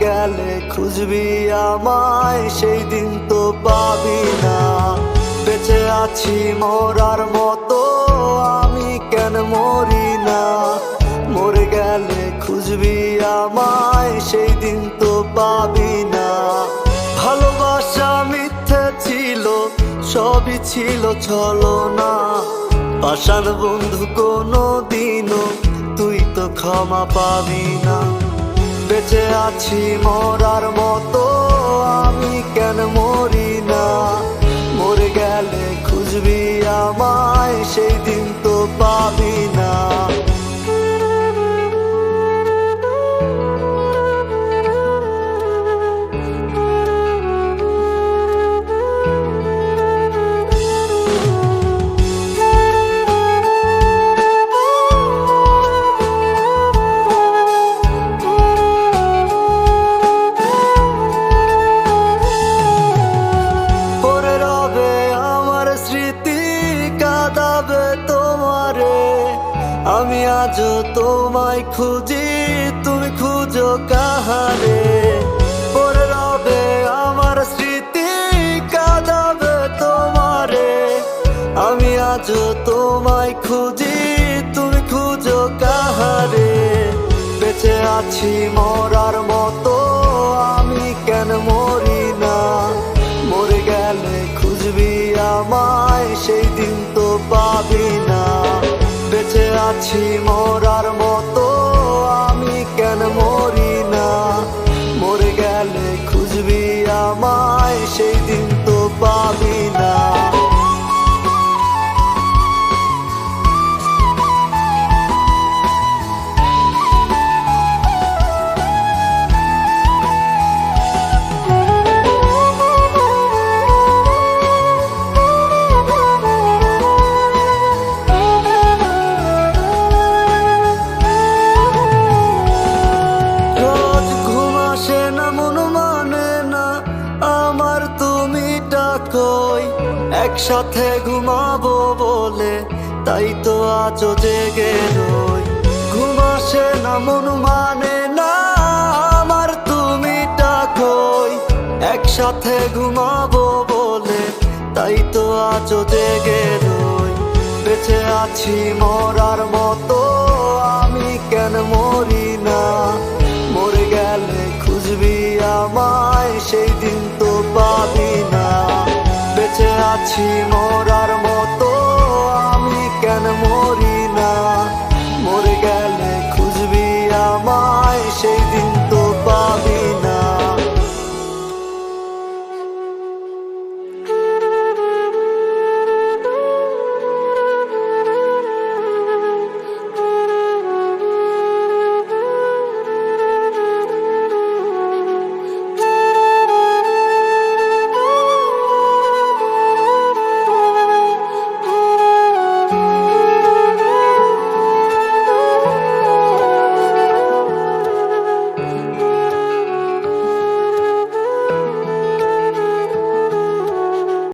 গেলে খুঁজবি আমায়, সেই দিন তো পাবি না। বেঁচে আছি মরার মতো, আমি কেন মরি না? মরে গেলে খুঁজবি আমায়, সেই দিন তো পাবি না। ভালোবাসা মিথ্যে ছিল, সবই ছিল ছলনা। পাষাণ বন্ধু কোনো দিনও তুই তো ক্ষমা পাবি না। বেঁচে আছি মরার মতো, আমি কেন মরি না? মরে গেলে খুঁজবি আমায়, সেই দিন তো পাবি না। আমি আজও তোমায় খুঁজি, তুমি খুঁজো কাহারে? পরে রবে আমার স্মৃতি, কাঁদাবে তোমারে। আমি আজও তোমায় খুঁজি, তুমি খুঁজো কাহারে? বেঁচে আছি মরার মতো, আমি কেন মরি না? মরে গেলে খুঁজবি আমায়, সেই দিন তো পাবি না। বেঁচে আছি মরার মতো, আমি কেন মরি না? মরে গেলে খুঁজবি আমায়, সেই দিন তো পাবি না। একসাথে ঘুমাবো বলে তাই তো আজও জেগে রই। ঘুম আসে না, মন মানে না আমার, তুমি ডাকোই। একসাথে ঘুমাবো বলে তাই তো আজও জেগে রই। বেঁচে আছি মরার মতো, আমি কেন মরি না? মরে গেলে খুঁজবি আমায়, সেই দিন তো পাবি